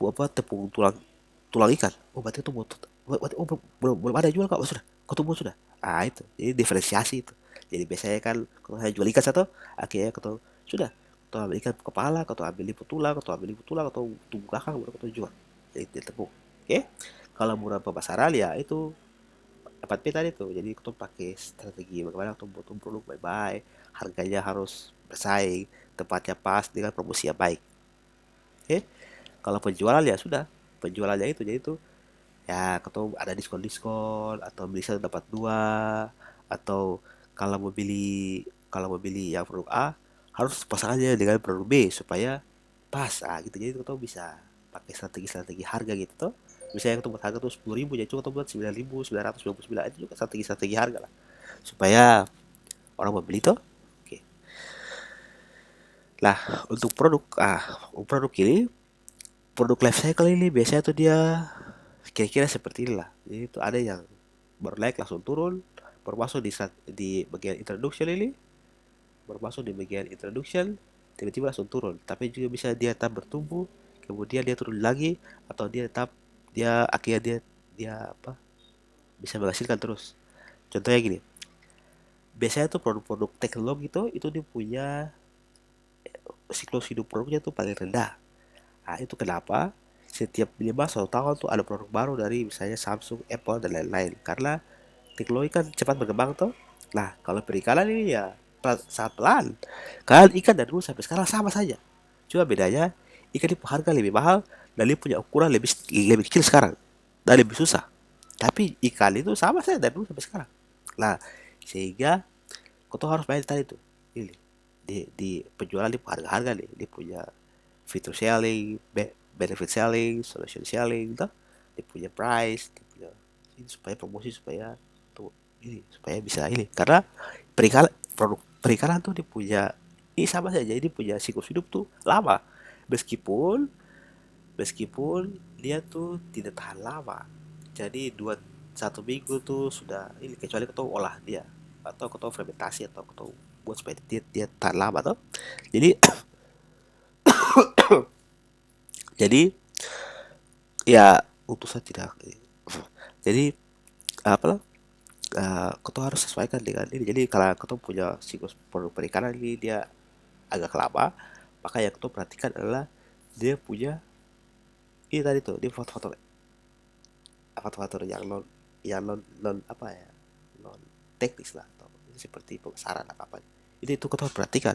apa tepung tulang tulang ikan. Oh berarti itu oh, belum belum ada jual kak. Oh, sudah kau tunggu sudah. Itu jadi diferensiasi itu. Jadi biasanya kan kalau saya jual ikan satu, akhirnya kau sudah kau ambil ikan kepala, kau ambil liput tulang, atau tubuh belakang baru kau jual. Jadi tepung. Oke, kalau murah pemasaran ya itu 4P tadi tuh. Jadi kita pakai strategi bagaimana kita buat produk baik-baik, harganya harus bersaing, tempatnya pas dengan promosi yang baik. Oke, kalau penjualan ya sudah, penjualannya itu jadi itu ya kita ada diskon-diskon, atau beli satu dapat dua, atau kalau mau beli kalau mau beli yang produk A harus pasangannya dengan produk B supaya pas, gitu. Jadi kita bisa pakai strategi-strategi harga gitu tuh. Misalnya kita buat harga tuh 10.000, jadi kita buat 9.999, itu juga strategi-strategi harga lah supaya orang mau beli tuh. Oke, lah untuk produk ini, produk life cycle ini biasanya tuh dia kira-kira seperti inilah. Jadi itu ada yang baru naik langsung turun, baru masuk di bagian introduction ini, baru masuk di bagian introduction tiba-tiba langsung turun. Tapi juga bisa dia tetap bertumbuh, kemudian dia turun lagi, atau dia akhirnya dia apa bisa menghasilkan terus. Contohnya gini, biasanya tuh produk-produk teknologi itu dia punya siklus hidup produknya tuh paling rendah. Itu kenapa setiap 5 1 tahun tuh ada produk baru dari misalnya Samsung, Apple, dan lain-lain. Karena teknologi kan cepat berkembang tuh. Nah, kalau perikanan ini ya sangat pelan. Kan ikan dari dulu sampai sekarang sama saja. Cuma bedanya ikan itu harga lebih mahal dan dia punya ukuran lebih lebih kecil sekarang dan lebih susah. Tapi ikan itu sama saja dari dulu sampai sekarang. Nah, sehingga kau tuh harus main tadi tuh. Ini di penjualan di harga-harga nih. Dia punya feature selling, benefit selling, solution selling, tuh. Dia punya price, dia punya ini supaya promosi, supaya tuh ini supaya bisa ini. Karena produk perikanan tuh dia punya ini sama saja, jadi punya siklus hidup tuh lama. Meskipun meskipun dia tuh tidak tahan lama. Jadi 1 minggu tuh sudah ini, kecuali kau olah dia, atau kau fermentasi, atau kau buat supaya dia tahan lama tuh. Jadi jadi ya untuk saya tidak, jadi apa lah, kau harus sesuaikan dengan ini. Jadi kalau kau punya siklus produk perikanan ini dia agak lama, maka yang kau perhatikan adalah dia punya ini tadi tuh di faktor-faktor yang non apa ya, non teknis lah, atau seperti pemasaran apa apa itu kita harus perhatikan.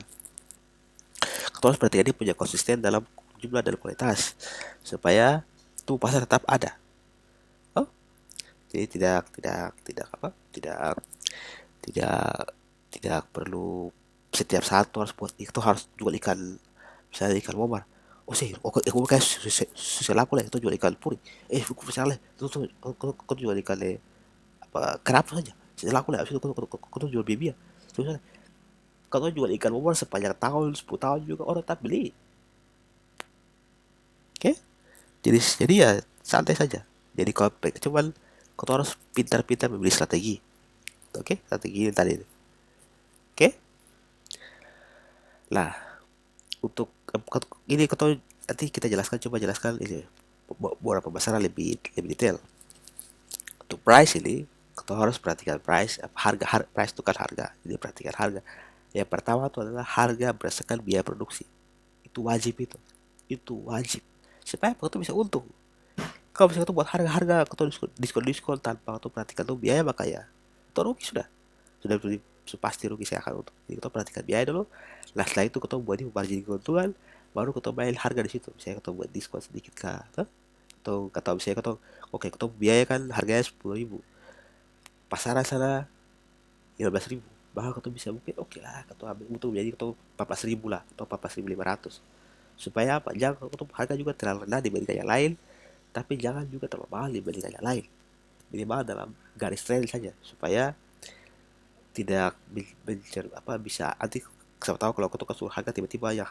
Kita harus perhatikan dia punya konsisten dalam jumlah dan kualitas supaya tuh pasar tetap ada. Oh, jadi tidak apa, tidak tidak perlu setiap saat tuh harus buat itu, harus jual ikan, misalnya ikan momar. Oh sih, aku kayak susah aku lah itu jual ikan puri. Aku misalnya itu jual ikan apa kerap saja. Setelah aku lihat itu kau jual bibia. Terus kalau jual ikan momar sepanjang tahun 10 tahun juga orang tak beli. Oke? Jadi ya santai saja. Jadi kalau cuman kau harus pintar-pintar membeli strategi. Oke? Strategi ini tadi. Oke? Lah, untuk ini kau nanti kita jelaskan, coba jelaskan ini beberapa masalah lebih lebih detail. Untuk price ini kita harus perhatikan price, harga price itu kan harga, jadi perhatikan harga. Yang pertama itu adalah harga berdasarkan biaya produksi, itu wajib, itu wajib supaya kau bisa untung. Kalau misalnya kau buat harga-harga kau diskon tanpa kau perhatikan tuh biaya, maka ya kau rugi sudah pasti rugi, saya akan untung. Jadi kita perhatikan biaya dulu. Nah setelah itu kita buat margin keuntungan, baru kita main harga di situ. Misalnya kita buat diskon sedikit kah, atau kata misalnya kita oke kita biaya kan harganya 10.000, pasaran sana 15.000, bahkan kita bisa mungkin oke lah kita ambil untung jadi kita 14.000 lah atau 14.500. Supaya apa, jangan kita harga juga terlalu rendah dibandingkan yang lain, tapi jangan juga terlalu mahal dibandingkan yang lain, minimal dalam garis trail saja, supaya tidak apa bisa nanti siapa tahu kalau ketuk kasih harga tiba-tiba yang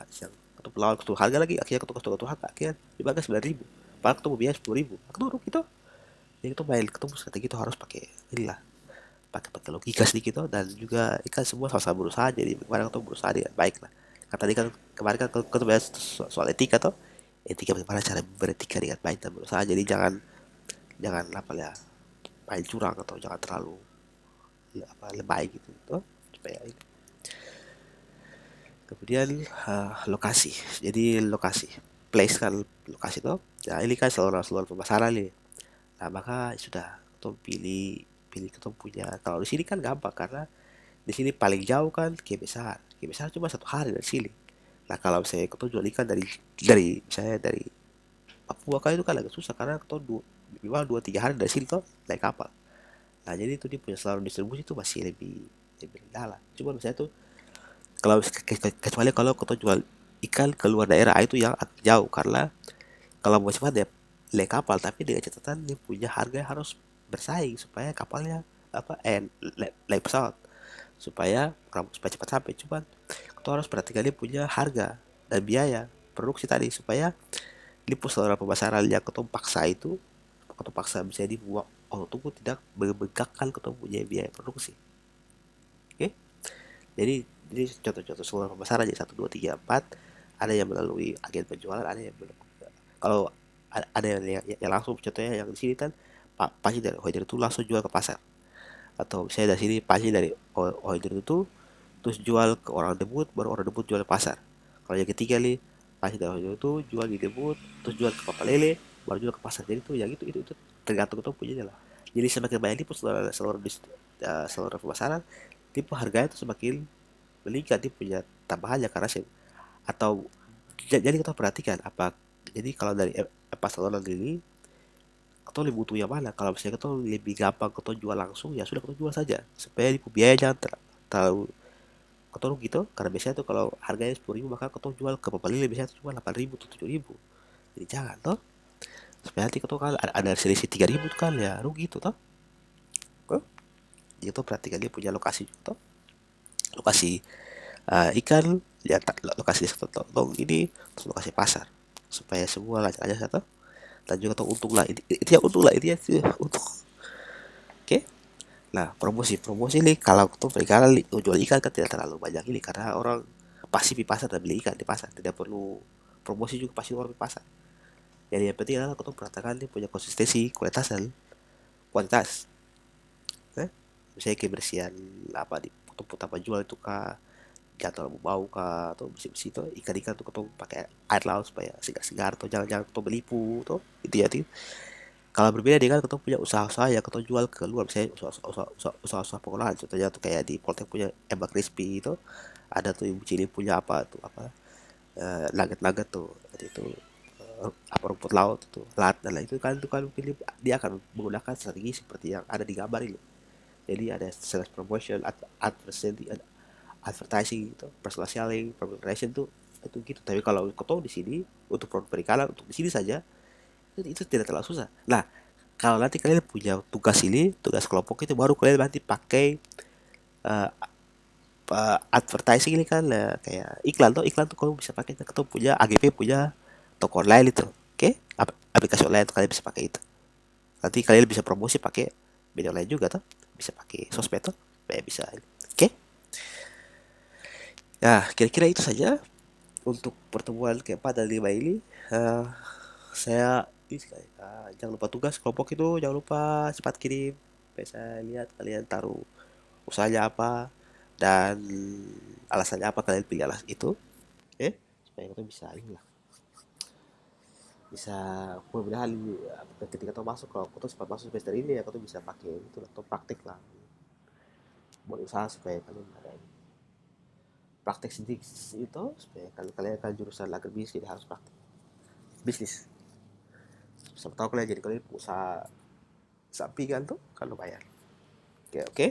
ketuk lawan ketuk harga lagi, akhirnya ketuk kasih harga akhirnya di harga 9.000, padahal ketuk biaya 10.000, ketuk rugi itu. Jadi itu main ketemu strategi itu harus pakai inilah, pakai logika sedikit tuh, dan juga ikan semua sama-sama berusaha, jadi kemarin ketuk berusaha dengan baik lah. Kata tadi kan kemarin kan ketuk bahas soal etika tuh, etika bagaimana cara beretika dengan baik dan berusaha, jadi jangan jangan apa ya, main curang atau jangan terlalu apa lebay gitu tuh, supaya ini. Kemudian lokasi. Jadi lokasi, place kan, lokasi tuh. Nah ini kan saluran-saluran pemasaran nih. Nah maka sudah kita pilih pilih kita punya. Kalau di sini kan gampang karena di sini paling jauh kan Kebesar. Kebesar cuma 1 hari dari sini. Nah kalau misalnya kita jual ikan dari misalnya dari Papua kan itu kan agak susah karena kita minimal 2-3 hari dari sini tuh naik kapal. Nah jadi itu dia punya saluran distribusi itu masih lebih lebih rendah lah. Cuma misalnya tuh kalau kecuali kalau kita jual ikan ke luar daerah itu yang jauh, karena kalau mau cepat ya naik kapal, tapi dengan catatan dia punya harga harus bersaing supaya kapalnya apa naik pesawat, supaya cepat sampai. Cuman kita harus perhatikan dia punya harga dan biaya produksi tadi, supaya di saluran pemasaran yang kita paksa itu, kita paksa bisa dibuat oh tunggu tidak membengkakkan kita punya biaya produksi. Oke, jadi contoh-contoh saluran pemasaran jadi 1, 2, 3, 4, ada yang melalui agen penjualan, ada yang kalau ada yang langsung, contohnya yang di sini kan pasti dari Hoider itu langsung jual ke pasar, atau saya dari sini pasti dari Hoider itu terus jual ke orang debut, baru orang debut jual ke pasar. Kalau yang ketiga nih pasti dari Hoider itu jual di debut terus jual ke Papa Lele, baru jual ke pasar. Jadi itu yang itu tergantung itu punya lah. Jadi semakin banyak tipe seluruh pemasaran, tipe harganya itu semakin meningkat, dia punya tambahannya karena atau jadi kita perhatikan apa. Jadi kalau dari pasaran ini kita lebih butuh yang mana. Kalau misalnya kita lebih gampang kita jual langsung, ya sudah kita jual saja supaya di biaya jangan terlalu kita gitu, karena biasanya tuh kalau harganya 10.000 maka kita jual ke pembeli biasanya tuh cuma 8.000 atau 7.000. Jadi jangan toh, supaya nanti kita kan ada selisih 3.000 kan ya rugi itu toh. Jadi itu perhatikan dia punya lokasi toh, lokasi ikan ya, lokasi tong ini, terus lokasi pasar, supaya semua lancar aja satu, dan juga tuh untung lah, itu yang untung lah, itu ya untung. Oke. Nah promosi promosi nih, kalau tuh perikanan jual ikan kan tidak terlalu banyak ini karena orang pasti di pasar dan beli ikan di pasar, tidak perlu promosi juga, pasti orang di pasar. Jadi yang penting adalah kita perhatikan dia punya konsistensi kualitas dan kuantitas. Misalnya kebersihan apa di tempat apa jual itu kah, jatuh bau kah atau besi-besi itu ikan-ikan tuh ketemu pakai air laut supaya segar-segar atau jangan-jangan ketemu belipu tuh itu ya Ting. Kalau berbeda dengan ketemu punya usaha-usaha yang ketemu jual ke luar misalnya usaha-usaha pengolahan contohnya tuh kayak di Poltek punya Embak Crispy itu ada tuh Ibu Cili punya apa tuh apa nugget-nugget tuh itu apa rumput laut itu lat dan lain itu kan pilih dia akan menggunakan strategi seperti yang ada di gambar ini jadi ada sales promotion advertising gitu personal selling product relation tuh itu gitu tapi kalau kau di sini untuk produk perikanan untuk di sini saja itu tidak terlalu susah nah kalau nanti kalian punya tugas ini tugas kelompok itu baru kalian nanti pakai eh, advertising ini kan kayak iklan tuh kamu bisa pakai atau punya AGP punya toko online itu oke aplikasi online tuh kalian bisa pakai itu nanti kalian bisa promosi pakai media online juga tuh bisa pakai sosmed tuh supaya bisa oke nah kira-kira itu saja untuk pertemuan keempat dan lima ini eh, saya jangan lupa tugas kelompok itu jangan lupa cepat kirim supaya saya lihat kalian taruh usahanya apa dan alasannya apa kalian pilih alas itu supaya kita bisa ini lah bisa mudah-mudahan ketika kau masuk kalau kau sempat masuk semester ini ya kau bisa pakai itu lah atau praktik lah buat usaha supaya kalian ada praktek sedikit itu supaya kalian akan jurusan agribisnis jadi harus praktek bisnis siapa tahu kalian jadi kalian usaha sampingan tuh kan lumayan oke oke.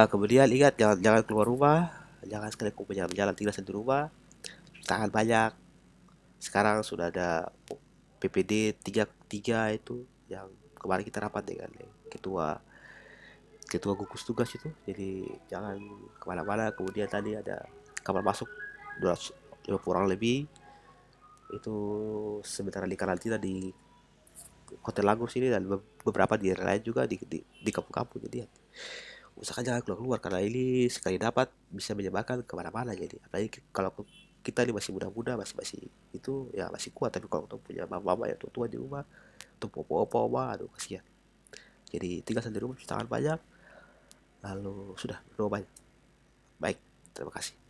Kemudian ingat jangan jangan keluar rumah jangan sekali kau berjalan-jalan tinggal di rumah tahan banyak sekarang sudah ada PPD 33 itu yang kemarin kita rapat dengan ketua ketua gugus tugas itu jadi jangan kemana-mana kemudian tadi ada kamar masuk 250 orang lebih itu sementara di karantina di Hotel Lagos ini dan beberapa di daerah lain juga di kampung-kampung jadi usahakan jangan keluar-keluar karena ini sekali dapat bisa menyebarkan kemana-mana jadi apalagi kalau kita ini masih muda-muda masih masih itu ya masih kuat tapi kalau untuk punya mama-mama ya tua-tua di rumah tuh opa-opa aduh kasihan jadi tinggal sendiri rumah cuci tangan banyak lalu sudah doa banyak baik terima kasih